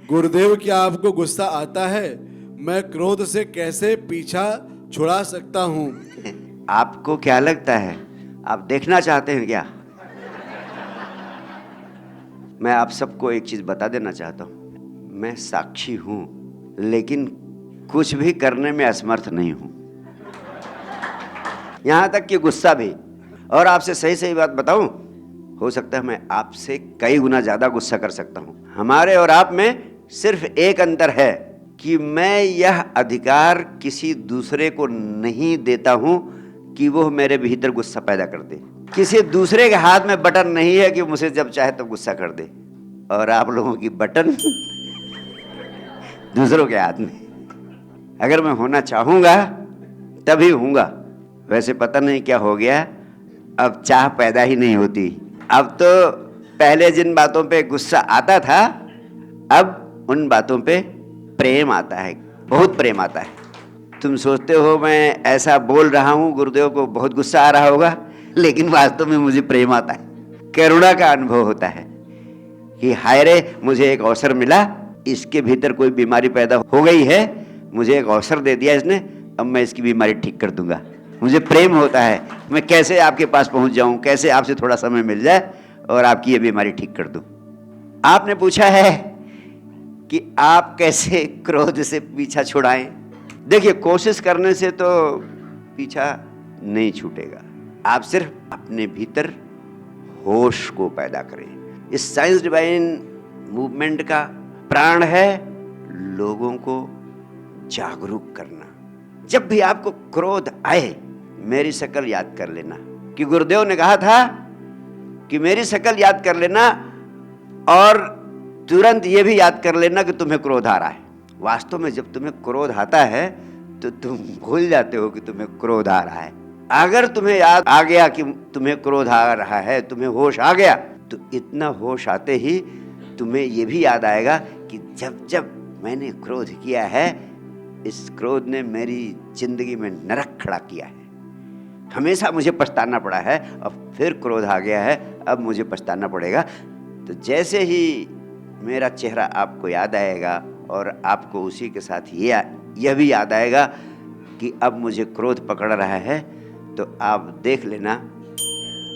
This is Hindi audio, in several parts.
गुरुदेव, क्या आपको गुस्सा आता है? मैं क्रोध से कैसे पीछा छुड़ा सकता हूँ? आपको क्या लगता है, आप देखना चाहते हैं क्या? मैं आप सबको एक चीज बता देना चाहता हूँ, मैं साक्षी हूं, लेकिन कुछ भी करने में असमर्थ नहीं हूं, यहां तक कि गुस्सा भी। और आपसे सही सही बात बताऊं, हो सकता है मैं आपसे कई गुना ज्यादा गुस्सा कर सकता हूं। हमारे और आप में सिर्फ एक अंतर है कि मैं यह अधिकार किसी दूसरे को नहीं देता हूं कि वो मेरे भीतर गुस्सा पैदा कर दे। किसी दूसरे के हाथ में बटन नहीं है कि मुझे जब चाहे तब गुस्सा कर दे, और आप लोगों की बटन दूसरों के हाथ में। अगर मैं होना चाहूंगा तभी हूंगा। वैसे पता नहीं क्या हो गया, अब चाह पैदा ही नहीं होती। अब तो पहले जिन बातों पे गुस्सा आता था, अब उन बातों पे प्रेम आता है, बहुत प्रेम आता है। तुम सोचते हो मैं ऐसा बोल रहा हूं, गुरुदेव को बहुत गुस्सा आ रहा होगा, लेकिन वास्तव में मुझे प्रेम आता है, करुणा का अनुभव होता है कि हाय रे, मुझे एक अवसर मिला, इसके भीतर कोई बीमारी पैदा हो गई है, मुझे एक अवसर दे दिया इसने, अब मैं इसकी बीमारी ठीक कर दूंगा। मुझे प्रेम होता है, मैं कैसे आपके पास पहुंच जाऊं, कैसे आपसे थोड़ा समय मिल जाए और आपकी ये बीमारी ठीक कर दूं। आपने पूछा है कि आप कैसे क्रोध से पीछा छुड़ाएं। देखिए, कोशिश करने से तो पीछा नहीं छूटेगा, आप सिर्फ अपने भीतर होश को पैदा करें। इस साइंस डिवाइन मूवमेंट का प्राण है लोगों को जागरूक करना। जब भी आपको क्रोध आए, मेरी शक्ल याद कर लेना, कि गुरुदेव ने कहा था कि मेरी शक्ल याद कर लेना और तुरंत ये भी याद कर लेना कि तुम्हें क्रोध आ रहा है। वास्तव में जब तुम्हें क्रोध आता है तो तुम भूल जाते हो कि तुम्हें क्रोध आ रहा है। अगर तुम्हें याद आ गया कि तुम्हें क्रोध आ रहा है, तुम्हें होश आ गया, तो इतना होश आते ही तुम्हें ये भी याद आएगा कि जब जब मैंने क्रोध किया है, इस क्रोध ने मेरी जिंदगी में नरक खड़ा किया है, हमेशा मुझे पछताना पड़ा है, अब फिर क्रोध आ गया है, अब मुझे पछताना पड़ेगा। तो जैसे ही मेरा चेहरा आपको याद आएगा और आपको उसी के साथ यह भी याद आएगा कि अब मुझे क्रोध पकड़ रहा है, तो आप देख लेना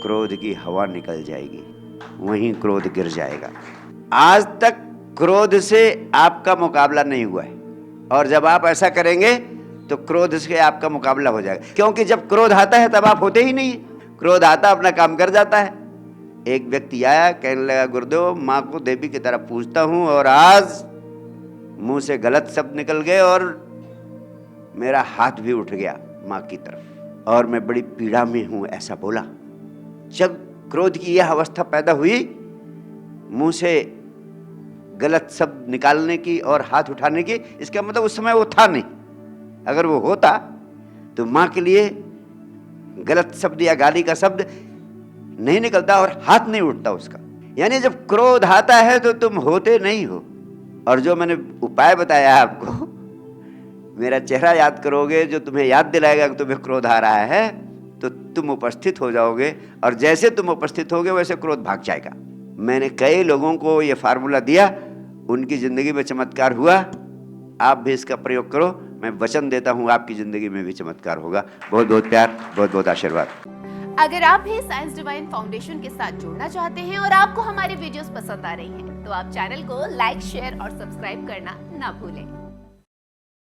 क्रोध की हवा निकल जाएगी, वहीं क्रोध गिर जाएगा। आज तक क्रोध से आपका मुकाबला नहीं हुआ है, और जब आप ऐसा करेंगे तो क्रोध से आपका मुकाबला हो जाएगा, क्योंकि जब क्रोध आता है तब आप होते ही नहीं। क्रोध आता अपना काम कर जाता है। एक व्यक्ति आया, कहने लगा, गुरुदेव, माँ को देवी की तरह पूजता हूं और आज मुंह से गलत शब्द निकल गए और मेरा हाथ भी उठ गया माँ की तरफ, और मैं बड़ी पीड़ा में हूं, ऐसा बोला। जब क्रोध की यह अवस्था पैदा हुई, मुंह से गलत शब्द निकालने की और हाथ उठाने की, इसका मतलब उस समय वो था नहीं। अगर वो होता तो माँ के लिए गलत शब्द या गाली का शब्द नहीं निकलता और हाथ नहीं उठता उसका। यानी जब क्रोध आता है तो तुम होते नहीं हो। और जो मैंने उपाय बताया आपको, मेरा चेहरा याद करोगे, जो तुम्हें याद दिलाएगा कि तुम्हें क्रोध आ रहा है, तो तुम उपस्थित हो जाओगे, और जैसे तुम उपस्थित होगे वैसे क्रोध भाग जाएगा। मैंने कई लोगों को ये फार्मूला दिया, उनकी जिंदगी में चमत्कार हुआ। आप भी इसका प्रयोग करो, मैं वचन देता हूं आपकी जिंदगी में भी चमत्कार होगा। बहुत बहुत प्यार, बहुत बहुत आशीर्वाद। अगर आप भी साइंस डिवाइन फाउंडेशन के साथ जुड़ना चाहते हैं और आपको हमारे वीडियोस पसंद आ रही हैं, तो आप चैनल को लाइक, शेयर और सब्सक्राइब करना ना भूलें।